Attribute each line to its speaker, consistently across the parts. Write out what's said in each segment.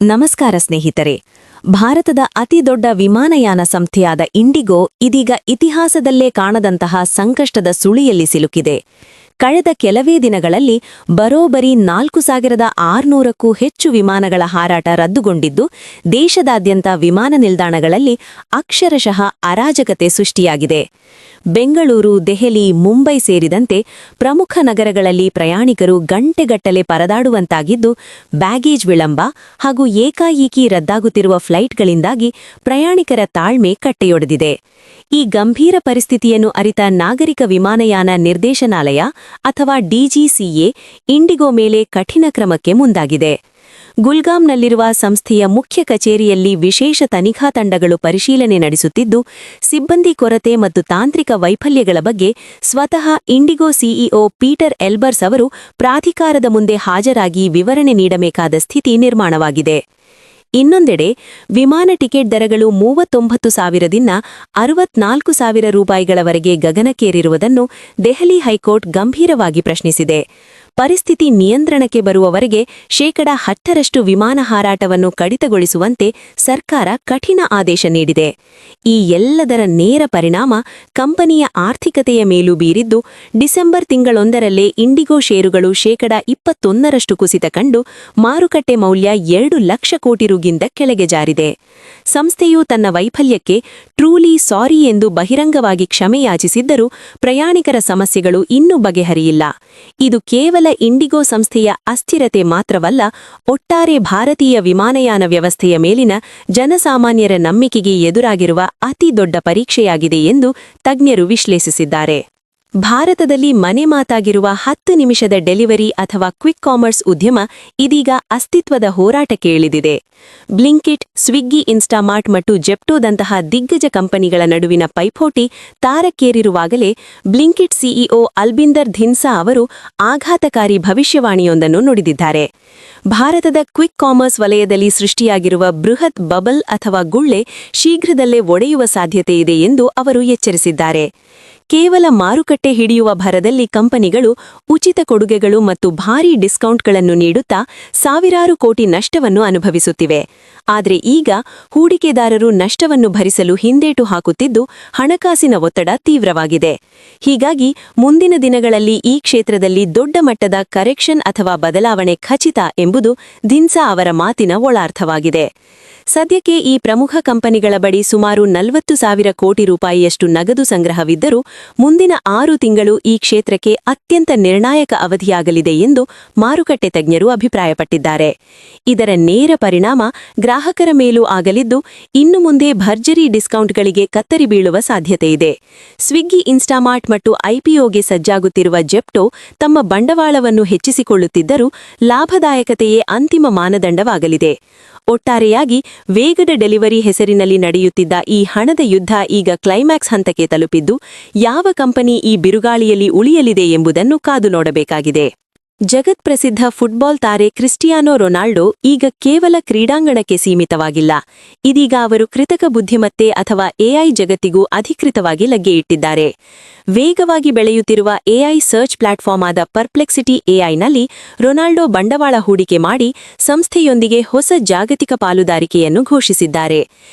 Speaker 1: ನಮಸ್ಕಾರ ಸ್ನೇಹಿತರೆ. ಭಾರತದ ಅತಿದೊಡ್ಡ ವಿಮಾನಯಾನ ಸಂಸ್ಥೆಯಾದ ಇಂಡಿಗೋ ಇದೀಗ ಇತಿಹಾಸದಲ್ಲೇ ಕಾಣದಂತಹ ಸಂಕಷ್ಟದ ಸುಳಿಯಲ್ಲಿ ಸಿಲುಕಿದೆ. ಕಳೆದ ಕೆಲವೇ ದಿನಗಳಲ್ಲಿ ಬರೋಬ್ಬರಿ 4600ಕ್ಕೂ ಹೆಚ್ಚು ವಿಮಾನಗಳ ಹಾರಾಟ ರದ್ದುಗೊಂಡಿದ್ದು, ದೇಶದಾದ್ಯಂತ ವಿಮಾನ ನಿಲ್ದಾಣಗಳಲ್ಲಿ ಅಕ್ಷರಶಃ ಅರಾಜಕತೆ ಸೃಷ್ಟಿಯಾಗಿದೆ. ಬೆಂಗಳೂರು, ದೆಹಲಿ, ಮುಂಬೈ ಸೇರಿದಂತೆ ಪ್ರಮುಖ ನಗರಗಳಲ್ಲಿ ಪ್ರಯಾಣಿಕರು ಗಂಟೆಗಟ್ಟಲೆ ಪರದಾಡುವಂತಾಗಿದ್ದು, ಬ್ಯಾಗೇಜ್ ವಿಳಂಬ ಹಾಗೂ ಏಕಾಏಕಿ ರದ್ದಾಗುತ್ತಿರುವ ಫ್ಲೈಟ್ಗಳಿಂದಾಗಿ ಪ್ರಯಾಣಿಕರ ತಾಳ್ಮೆ ಕಟ್ಟೆಯೊಡೆದಿದೆ. ಈ ಗಂಭೀರ ಪರಿಸ್ಥಿತಿಯನ್ನು ಅರಿತ ನಾಗರಿಕ ವಿಮಾನಯಾನ ನಿರ್ದೇಶನಾಲಯ ಅಥವಾ ಡಿಜಿಸಿಎ ಇಂಡಿಗೋ ಮೇಲೆ ಕಠಿಣ ಕ್ರಮಕ್ಕೆ ಮುಂದಾಗಿದೆ. ಗುಲ್ಗಾಂನಲ್ಲಿರುವ ಸಂಸ್ಥೆಯ ಮುಖ್ಯ ಕಚೇರಿಯಲ್ಲಿ ವಿಶೇಷ ತನಿಖಾ ತಂಡಗಳು ಪರಿಶೀಲನೆ ನಡೆಸುತ್ತಿದ್ದು, ಸಿಬ್ಬಂದಿ ಕೊರತೆ ಮತ್ತು ತಾಂತ್ರಿಕ ವೈಫಲ್ಯಗಳ ಬಗ್ಗೆ ಸ್ವತಃ ಇಂಡಿಗೋ ಸಿಇಒ ಪೀಟರ್ ಎಲ್ಬರ್ಸ್ ಅವರು ಪ್ರಾಧಿಕಾರದ ಮುಂದೆ ಹಾಜರಾಗಿ ವಿವರಣೆ ನೀಡಬೇಕಾದ ಸ್ಥಿತಿ ನಿರ್ಮಾಣವಾಗಿದೆ. ಇನ್ನೊಂದೆಡೆ ವಿಮಾನ ಟಿಕೆಟ್ ದರಗಳು 39,000ದಿಂದ 64,000 ರೂಪಾಯಿಗಳವರೆಗೆ ಗಗನಕ್ಕೇರಿರುವುದನ್ನು ದೆಹಲಿ ಹೈಕೋರ್ಟ್ ಗಂಭೀರವಾಗಿ ಪ್ರಶ್ನಿಸಿದೆ. ಪರಿಸ್ಥಿತಿ ನಿಯಂತ್ರಣಕ್ಕೆ ಬರುವವರೆಗೆ 10% ವಿಮಾನ ಹಾರಾಟವನ್ನು ಕಡಿತಗೊಳಿಸುವಂತೆ ಸರ್ಕಾರ ಕಠಿಣ ಆದೇಶ ನೀಡಿದೆ. ಈ ಎಲ್ಲದರ ನೇರ ಪರಿಣಾಮ ಕಂಪನಿಯ ಆರ್ಥಿಕತೆಯ ಮೇಲೂ ಬೀರಿದ್ದು, ಡಿಸೆಂಬರ್ ತಿಂಗಳೊಂದರಲ್ಲೇ ಇಂಡಿಗೋ ಷೇರುಗಳು 21% ಕುಸಿತ ಕಂಡು ಮಾರುಕಟ್ಟೆ ಮೌಲ್ಯ 2 ಲಕ್ಷ ಕೋಟಿ ರುಗಿಂತ ಕೆಳಗೆ ಜಾರಿದೆ. ಸಂಸ್ಥೆಯು ತನ್ನ ವೈಫಲ್ಯಕ್ಕೆ ಟ್ರೂಲಿ ಸಾರಿ ಎಂದು ಬಹಿರಂಗವಾಗಿ ಕ್ಷಮೆಯಾಚಿಸಿದ್ದರೂ ಪ್ರಯಾಣಿಕರ ಸಮಸ್ಯೆಗಳು ಇನ್ನೂ ಬಗೆಹರಿಯಿಲ್ಲ. ಇದು ಕೇವಲ ಇಂಡಿಗೋ ಸಂಸ್ಥೆಯ ಅಸ್ಥಿರತೆ ಮಾತ್ರವಲ್ಲ, ಒಟ್ಟಾರೆ ಭಾರತೀಯ ವಿಮಾನಯಾನ ವ್ಯವಸ್ಥೆಯ ಮೇಲಿನ ಜನಸಾಮಾನ್ಯರ ನಂಬಿಕೆಗೆ ಎದುರಾಗಿರುವ ಅತಿ ದೊಡ್ಡ ಪರೀಕ್ಷೆಯಾಗಿದೆ ಎಂದು ತಜ್ಞರು ವಿಶ್ಲೇಷಿಸಿದ್ದಾರೆ. ಭಾರತದಲ್ಲಿ ಮನೆ ಮಾತಾಗಿರುವ 10 ನಿಮಿಷದ ಡೆಲಿವರಿ ಅಥವಾ ಕ್ವಿಕ್ ಕಾಮರ್ಸ್ ಉದ್ಯಮ ಇದೀಗ ಅಸ್ತಿತ್ವದ ಹೋರಾಟಕ್ಕೆ ಇಳಿದಿದೆ. ಬ್ಲಿಂಕಿಟ್, ಸ್ವಿಗ್ಗಿ, ಇನ್ಸ್ಟಾಮಾರ್ಟ್ ಮತ್ತು ಜೆಪ್ಟೋದಂತಹ ದಿಗ್ಗಜ ಕಂಪನಿಗಳ ನಡುವಿನ ಪೈಪೋಟಿ ತಾರಕ್ಕೇರಿರುವಾಗಲೇ ಬ್ಲಿಂಕಿಟ್ ಸಿಇಒ ಅಲ್ಬಿಂದರ್ ಧಿನ್ಸಾ ಅವರು ಆಘಾತಕಾರಿ ಭವಿಷ್ಯವಾಣಿಯೊಂದನ್ನು ನುಡಿದಿದ್ದಾರೆ. ಭಾರತದ ಕ್ವಿಕ್ ಕಾಮರ್ಸ್ ವಲಯದಲ್ಲಿ ಸೃಷ್ಟಿಯಾಗಿರುವ ಬೃಹತ್ ಬಬಲ್ ಅಥವಾ ಗುಳ್ಳೆ ಶೀಘ್ರದಲ್ಲೇ ಒಡೆಯುವ ಸಾಧ್ಯತೆಯಿದೆ ಎಂದು ಅವರು ಎಚ್ಚರಿಸಿದ್ದಾರೆ. ಕೇವಲ ಮಾರುಕಟ್ಟೆ ಹಿಡಿಯುವ ಭರದಲ್ಲಿ ಕಂಪನಿಗಳು ಉಚಿತ ಕೊಡುಗೆಗಳು ಮತ್ತು ಭಾರೀ ಡಿಸ್ಕೌಂಟ್ಗಳನ್ನು ನೀಡುತ್ತಾ ಸಾವಿರಾರು ಕೋಟಿ ನಷ್ಟವನ್ನು ಅನುಭವಿಸುತ್ತಿವೆ. ಆದರೆ ಈಗ ಹೂಡಿಕೆದಾರರು ನಷ್ಟವನ್ನು ಭರಿಸಲು ಹಿಂದೇಟು ಹಾಕುತ್ತಿದ್ದು, ಹಣಕಾಸಿನ ಒತ್ತಡ ತೀವ್ರವಾಗಿದೆ. ಹೀಗಾಗಿ ಮುಂದಿನ ದಿನಗಳಲ್ಲಿ ಈ ಕ್ಷೇತ್ರದಲ್ಲಿ ದೊಡ್ಡ ಮಟ್ಟದ ಕರೆಕ್ಷನ್ ಅಥವಾ ಬದಲಾವಣೆ ಖಚಿತ ಎಂಬುದು ಧಿನ್ಸಾ ಅವರ ಮಾತಿನ ಒಳಾರ್ಥವಾಗಿದೆ. ಸದ್ಯಕ್ಕೆ ಈ ಪ್ರಮುಖ ಕಂಪನಿಗಳ ಬಳಿ ಸುಮಾರು 40,000 ಕೋಟಿ ರೂಪಾಯಿಯಷ್ಟು ನಗದು ಸಂಗ್ರಹವಿದ್ದರೂ ಮುಂದಿನ 6 ತಿಂಗಳು ಈ ಕ್ಷೇತ್ರಕ್ಕೆ ಅತ್ಯಂತ ನಿರ್ಣಾಯಕ ಅವಧಿಯಾಗಲಿದೆ ಎಂದು ಮಾರುಕಟ್ಟೆ ತಜ್ಞರು ಅಭಿಪ್ರಾಯಪಟ್ಟಿದ್ದಾರೆ. ಇದರ ನೇರ ಪರಿಣಾಮ ಗ್ರಾಹಕರ ಮೇಲೂ ಆಗಲಿದ್ದು, ಇನ್ನು ಮುಂದೆ ಭರ್ಜರಿ ಡಿಸ್ಕೌಂಟ್ಗಳಿಗೆ ಕತ್ತರಿ ಬೀಳುವ ಸಾಧ್ಯತೆಯಿದೆ. ಸ್ವಿಗ್ಗಿ, ಇನ್ಸ್ಟಾಮಾರ್ಟ್ ಮತ್ತು ಐಪಿಒಗೆ ಸಜ್ಜಾಗುತ್ತಿರುವ ಜೆಪ್ಟೋ ತಮ್ಮ ಬಂಡವಾಳವನ್ನು ಹೆಚ್ಚಿಸಿಕೊಳ್ಳುತ್ತಿದ್ದರೂ ಲಾಭದಾಯಕತೆಯೇ ಅಂತಿಮ ಮಾನದಂಡವಾಗಲಿದೆ. ಒಟ್ಟಾರೆಯಾಗಿ ವೇಗದ ಡೆಲಿವರಿ ಹೆಸರಿನಲ್ಲಿ ನಡೆಯುತ್ತಿದ್ದ ಈ ಹಣದ ಯುದ್ಧ ಈಗ ಕ್ಲೈಮ್ಯಾಕ್ಸ್ ಹಂತಕ್ಕೆ ತಲುಪಿದ್ದು, ಯಾವ ಕಂಪನಿ ಈ ಬಿರುಗಾಳಿಯಲ್ಲಿ ಉಳಿಯಲಿದೆ ಎಂಬುದನ್ನು ಕಾದು ನೋಡಬೇಕಾಗಿದೆ. ಜಗತ್ಪ್ರಸಿದ್ಧ ಫುಟ್ಬಾಲ್ ತಾರೆ ಕ್ರಿಸ್ಟಿಯಾನೋ ರೊನಾಲ್ಡೋ ಈಗ ಕೇವಲ ಕ್ರೀಡಾಂಗಣಕ್ಕೆ ಸೀಮಿತವಾಗಿಲ್ಲ. ಇದೀಗ ಅವರು ಕೃತಕ ಬುದ್ಧಿಮತ್ತೆ ಅಥವಾ ಎಐ ಜಗತ್ತಿಗೂ ಅಧಿಕೃತವಾಗಿ ಲಗ್ಗೆಯಿಟ್ಟಿದ್ದಾರೆ. ವೇಗವಾಗಿ ಬೆಳೆಯುತ್ತಿರುವ ಎಐ ಸರ್ಚ್ ಪ್ಲಾಟ್ಫಾರ್ಮ್ ಆದ ಪರ್ಪ್ಲೆಕ್ಸಿಟಿ ಎಐನಲ್ಲಿ ರೊನಾಲ್ಡೋ ಬಂಡವಾಳ ಹೂಡಿಕೆ ಮಾಡಿ ಸಂಸ್ಥೆಯೊಂದಿಗೆ ಹೊಸ ಜಾಗತಿಕ ಪಾಲುದಾರಿಕೆಯನ್ನು ಘೋಷಿಸಿದ್ದಾರೆ.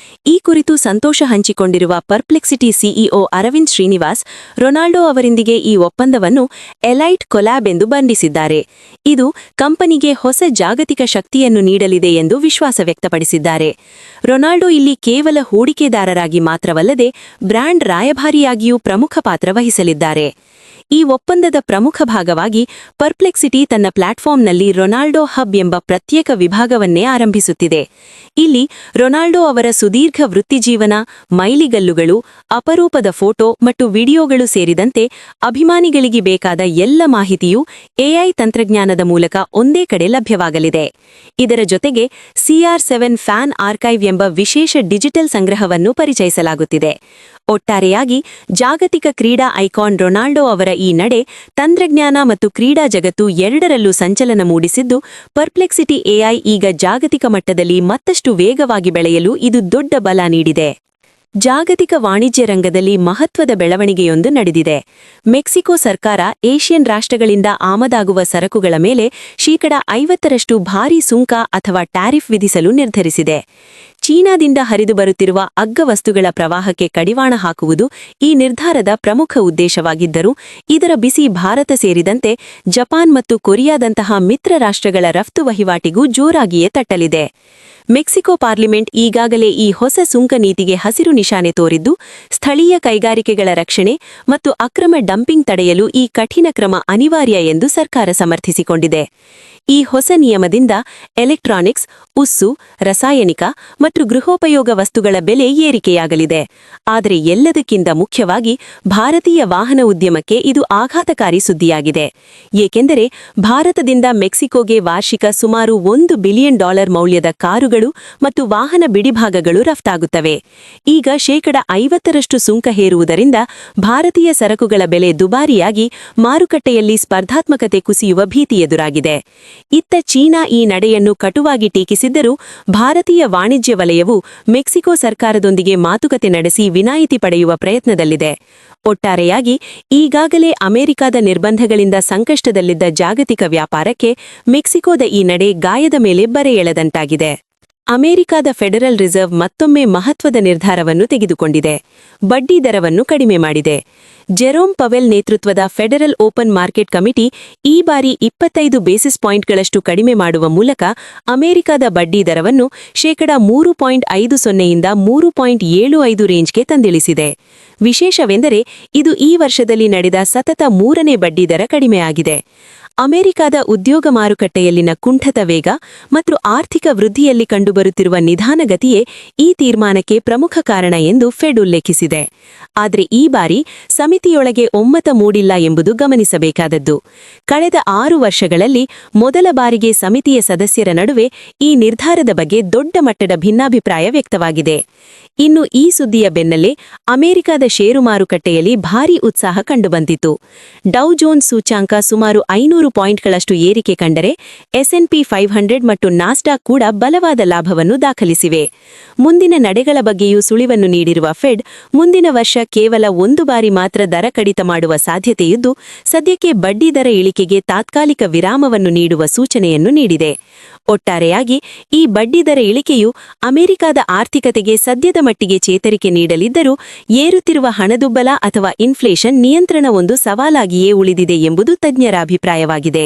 Speaker 1: ಈ ಕುರಿತು ಸಂತೋಷ ಹಂಚಿಕೊಂಡಿರುವ ಪರ್ಪ್ಲೆಕ್ಸಿಟಿ ಸಿಇಒ ಅರವಿಂದ್ ಶ್ರೀನಿವಾಸ್, ರೊನಾಲ್ಡೋ ಅವರೊಂದಿಗೆ ಈ ಒಪ್ಪಂದವನ್ನು ಎಲೈಟ್ ಕೊಲ್ಯಾಬ್ ಎಂದು ಬಣ್ಣಿಸಿದ್ದಾರೆ. ಇದು ಕಂಪನಿಗೆ ಹೊಸ ಜಾಗತಿಕ ಶಕ್ತಿಯನ್ನು ನೀಡಲಿದೆ ಎಂದು ವಿಶ್ವಾಸ ವ್ಯಕ್ತಪಡಿಸಿದ್ದಾರೆ. ರೊನಾಲ್ಡೋ ಇಲ್ಲಿ ಕೇವಲ ಹೂಡಿಕೆದಾರರಾಗಿ ಮಾತ್ರವಲ್ಲದೆ ಬ್ರ್ಯಾಂಡ್ ರಾಯಭಾರಿಯಾಗಿಯೂ ಪ್ರಮುಖ ಪಾತ್ರ ವಹಿಸಲಿದ್ದಾರೆ. ಈ ಒಪ್ಪಂದದ ಪ್ರಮುಖ ಭಾಗವಾಗಿ ಪರ್ಪ್ಲೆಕ್ಸಿಟಿ ತನ್ನ ಪ್ಲಾಟ್ಫಾರ್ಮ್ನಲ್ಲಿ ರೊನಾಲ್ಡೋ ಹಬ್ ಎಂಬ ಪ್ರತ್ಯೇಕ ವಿಭಾಗವನ್ನೇ ಆರಂಭಿಸುತ್ತಿದೆ. ಇಲ್ಲಿ ರೊನಾಲ್ಡೋ ಅವರ ಸುದೀರ್ಘ ವೃತ್ತಿಜೀವನ, ಮೈಲಿಗಲ್ಲುಗಳು, ಅಪರೂಪದ ಫೋಟೋ ಮತ್ತು ವಿಡಿಯೋಗಳು ಸೇರಿದಂತೆ ಅಭಿಮಾನಿಗಳಿಗೆ ಬೇಕಾದ ಎಲ್ಲ ಮಾಹಿತಿಯೂ ಎಐ ತಂತ್ರಜ್ಞಾನದ ಮೂಲಕ ಒಂದೇ ಕಡೆ ಲಭ್ಯವಾಗಲಿದೆ. ಇದರ ಜೊತೆಗೆ CR7 ಫ್ಯಾನ್ ಆರ್ಕೈವ್ ಎಂಬ ವಿಶೇಷ ಡಿಜಿಟಲ್ ಸಂಗ್ರಹವನ್ನು ಪರಿಚಯಿಸಲಾಗುತ್ತಿದೆ. ಒಟ್ಟಾರೆಯಾಗಿ ಜಾಗತಿಕ ಕ್ರೀಡಾ ಐಕಾನ್ ರೊನಾಲ್ಡೋ ಅವರ ಈ ನಡೆ ತಂತ್ರಜ್ಞಾನ ಮತ್ತು ಕ್ರೀಡಾ ಜಗತ್ತು ಎರಡರಲ್ಲೂ ಸಂಚಲನ ಮೂಡಿಸಿದ್ದು, ಪರ್ಪ್ಲೆಕ್ಸಿಟಿ ಎಐ ಈಗ ಜಾಗತಿಕ ಮಟ್ಟದಲ್ಲಿ ಮತ್ತಷ್ಟು ವೇಗವಾಗಿ ಬೆಳೆಯಲು ಇದು ದೊಡ್ಡ ಬಲ ನೀಡಿದೆ. ಜಾಗತಿಕ ವಾಣಿಜ್ಯ ರಂಗದಲ್ಲಿ ಮಹತ್ವದ ಬೆಳವಣಿಗೆಯೊಂದು ನಡೆದಿದೆ. ಮೆಕ್ಸಿಕೋ ಸರ್ಕಾರ ಏಷ್ಯನ್ ರಾಷ್ಟ್ರಗಳಿಂದ ಆಮದಾಗುವ ಸರಕುಗಳ ಮೇಲೆ ಶೇಕಡ 50ರಷ್ಟು ಭಾರೀ ಸುಂಕ ಅಥವಾ ಟ್ಯಾರಿಫ್ ವಿಧಿಸಲು ನಿರ್ಧರಿಸಿದೆ. ಚೀನಾದಿಂದ ಹರಿದು ಬರುತ್ತಿರುವ ಅಗ್ಗವಸ್ತುಗಳ ಪ್ರವಾಹಕ್ಕೆ ಕಡಿವಾಣ ಹಾಕುವುದು ಈ ನಿರ್ಧಾರದ ಪ್ರಮುಖ ಉದ್ದೇಶವಾಗಿದ್ದರೂ, ಇದರ ಬಿಸಿ ಭಾರತ ಸೇರಿದಂತೆ ಜಪಾನ್ ಮತ್ತು ಕೊರಿಯಾದಂತಹ ಮಿತ್ರ ರಾಷ್ಟ್ರಗಳ ರಫ್ತು ವಹಿವಾಟಿಗೂ ಜೋರಾಗಿಯೇ ತಟ್ಟಲಿದೆ. ಮೆಕ್ಸಿಕೋ ಪಾರ್ಲಿಮೆಂಟ್ ಈಗಾಗಲೇ ಈ ಹೊಸ ಸುಂಕ ನೀತಿಗೆ ಹಸಿರು ನಿಶಾನೆ ತೋರಿದ್ದು, ಸ್ಥಳೀಯ ಕೈಗಾರಿಕೆಗಳ ರಕ್ಷಣೆ ಮತ್ತು ಅಕ್ರಮ ಡಂಪಿಂಗ್ ತಡೆಯಲು ಈ ಕಠಿಣ ಕ್ರಮ ಅನಿವಾರ್ಯ ಎಂದು ಸರ್ಕಾರ ಸಮರ್ಥಿಸಿಕೊಂಡಿದೆ. ಈ ಹೊಸ ನಿಯಮದಿಂದ ಎಲೆಕ್ಟ್ರಾನಿಕ್ಸ್, ಉಸ್ಸು, ರಾಸಾಯನಿಕ ಮತ್ತು ಗೃಹೋಪಯೋಗ ವಸ್ತುಗಳ ಬೆಲೆ ಏರಿಕೆಯಾಗಲಿದೆ. ಆದರೆ ಎಲ್ಲದಕ್ಕಿಂತ ಮುಖ್ಯವಾಗಿ ಭಾರತೀಯ ವಾಹನ ಉದ್ಯಮಕ್ಕೆ ಇದು ಆಘಾತಕಾರಿ ಸುದ್ದಿಯಾಗಿದೆ. ಏಕೆಂದರೆ ಭಾರತದಿಂದ ಮೆಕ್ಸಿಕೋಗೆ ವಾರ್ಷಿಕ ಸುಮಾರು $1 ಬಿಲಿಯನ್ ಮೌಲ್ಯದ ಕಾರುಗಳು ಮತ್ತು ವಾಹನ ಬಿಡಿಭಾಗಗಳು ರಫ್ತಾಗುತ್ತವೆ. ಈಗ ಶೇಕಡ 50ರಷ್ಟು ಸುಂಕ ಹೇರುವುದರಿಂದ ಭಾರತೀಯ ಸರಕುಗಳ ಬೆಲೆ ದುಬಾರಿಯಾಗಿ ಮಾರುಕಟ್ಟೆಯಲ್ಲಿ ಸ್ಪರ್ಧಾತ್ಮಕತೆ ಕುಸಿಯುವ ಭೀತಿ ಎದುರಾಗಿದೆ. ಇತ್ತ ಚೀನಾ ಈ ನಡೆಯನ್ನು ಕಟುವಾಗಿ ಟೀಕಿಸಿದ್ದರೂ, ಭಾರತೀಯ ವಾಣಿಜ್ಯ ವಲಯವು ಮೆಕ್ಸಿಕೋ ಸರ್ಕಾರದೊಂದಿಗೆ ಮಾತುಕತೆ ನಡೆಸಿ ವಿನಾಯಿತಿ ಪಡೆಯುವ ಪ್ರಯತ್ನದಲ್ಲಿದೆ. ಒಟ್ಟಾರೆಯಾಗಿ ಈಗಾಗಲೇ ಅಮೆರಿಕದ ನಿರ್ಬಂಧಗಳಿಂದ ಸಂಕಷ್ಟದಲ್ಲಿದ್ದ ಜಾಗತಿಕ ವ್ಯಾಪಾರಕ್ಕೆ ಮೆಕ್ಸಿಕೋದ ಈ ನಡೆ ಗಾಯದ ಮೇಲೆ ಬರೆ ಎಳೆದಂತಾಗಿದೆ. ಅಮೆರಿಕದ ಫೆಡರಲ್ ರಿಸರ್ವ್ ಮತ್ತೊಮ್ಮೆ ಮಹತ್ವದ ನಿರ್ಧಾರವನ್ನು ತೆಗೆದುಕೊಂಡಿದೆ. ಬಡ್ಡಿ ದರವನ್ನು ಕಡಿಮೆ ಮಾಡಿದೆ. ಜೆರೋಮ್ ಪವೆಲ್ ನೇತೃತ್ವದ ಫೆಡರಲ್ ಓಪನ್ ಮಾರ್ಕೆಟ್ ಕಮಿಟಿ ಈ ಬಾರಿ 25 ಬೇಸಿಸ್ ಪಾಯಿಂಟ್ಗಳಷ್ಟು ಕಡಿಮೆ ಮಾಡುವ ಮೂಲಕ ಅಮೆರಿಕದ ಬಡ್ಡಿ ದರವನ್ನು ಶೇಕಡ 3.50ಯಿಂದ 3.75 ರೇಂಜ್ಗೆ ತಂದಿಳಿಸಿದೆ. ವಿಶೇಷವೆಂದರೆ ಇದು ಈ ವರ್ಷದಲ್ಲಿ ನಡೆದ ಸತತ 3ನೇ ಬಡ್ಡಿದರ ಕಡಿಮೆಯಾಗಿದೆ. ಅಮೆರಿಕದ ಉದ್ಯೋಗ ಮಾರುಕಟ್ಟೆಯಲ್ಲಿನ ಕುಂಠಿತ ವೇಗ ಮತ್ತು ಆರ್ಥಿಕ ವೃದ್ಧಿಯಲ್ಲಿ ಕಂಡುಬರುತ್ತಿರುವ ನಿಧಾನಗತಿಯೇ ಈ ತೀರ್ಮಾನಕ್ಕೆ ಪ್ರಮುಖ ಕಾರಣ ಎಂದು ಫೆಡ್ ಉಲ್ಲೇಖಿಸಿದೆ. ಆದರೆ ಈ ಬಾರಿ ಸಮಿತಿಯೊಳಗೆ ಒಮ್ಮತ ಮೂಡಿಲ್ಲ ಎಂಬುದು ಗಮನಿಸಬೇಕಾದದ್ದು. ಕಳೆದ 6 ವರ್ಷಗಳಲ್ಲಿ ಮೊದಲ ಬಾರಿಗೆ ಸಮಿತಿಯ ಸದಸ್ಯರ ನಡುವೆ ಈ ನಿರ್ಧಾರದ ಬಗ್ಗೆ ದೊಡ್ಡ ಮಟ್ಟದ ಭಿನ್ನಾಭಿಪ್ರಾಯ ವ್ಯಕ್ತವಾಗಿದೆ. ಇನ್ನು ಈ ಸುದ್ದಿಯ ಬೆನ್ನಲ್ಲೇ ಅಮೆರಿಕದ ಷೇರು ಮಾರುಕಟ್ಟೆಯಲ್ಲಿ ಭಾರೀ ಉತ್ಸಾಹ ಕಂಡುಬಂದಿತು. ಡೌ ಜೋನ್ಸ್ ಸೂಚ್ಯಾಂಕ ಸುಮಾರು 500 ಪಾಯಿಂಟ್ಗಳಷ್ಟು ಏರಿಕೆ ಕಂಡರೆ, S&P 500 ಮತ್ತು ನಾಸ್ಡಾಕ್ ಕೂಡ ಬಲವಾದ ಲಾಭವನ್ನು ದಾಖಲಿಸಿವೆ. ಮುಂದಿನ ನಡೆಗಳ ಬಗ್ಗೆಯೂ ಸುಳಿವನ್ನು ನೀಡಿರುವ ಫೆಡ್, ಮುಂದಿನ ವರ್ಷ ಕೇವಲ 1 ಬಾರಿ ಮಾತ್ರ ದರ ಕಡಿತ ಮಾಡುವ ಸಾಧ್ಯತೆಯಿದ್ದು, ಸದ್ಯಕ್ಕೆ ಬಡ್ಡಿ ದರ ಇಳಿಕೆಗೆ ತಾತ್ಕಾಲಿಕ ವಿರಾಮವನ್ನು ನೀಡುವ ಸೂಚನೆಯನ್ನು ನೀಡಿದೆ. ಒಟ್ಟಾರೆಯಾಗಿ ಈ ಬಡ್ಡಿದರ ಇಳಿಕೆಯು ಅಮೆರಿಕದ ಆರ್ಥಿಕತೆಗೆ ಸದ್ಯದ ಮಟ್ಟಿಗೆ ಚೇತರಿಕೆ ನೀಡಲಿದ್ದರೂ, ಏರುತ್ತಿರುವ ಹಣದುಬ್ಬಲ ಅಥವಾ ಇನ್ಫ್ಲೇಷನ್ ನಿಯಂತ್ರಣ ಒಂದು ಸವಾಲಾಗಿಯೇ ಉಳಿದಿದೆ ಎಂಬುದು ತಜ್ಞರ ಅಭಿಪ್ರಾಯವಾಗಿದೆ.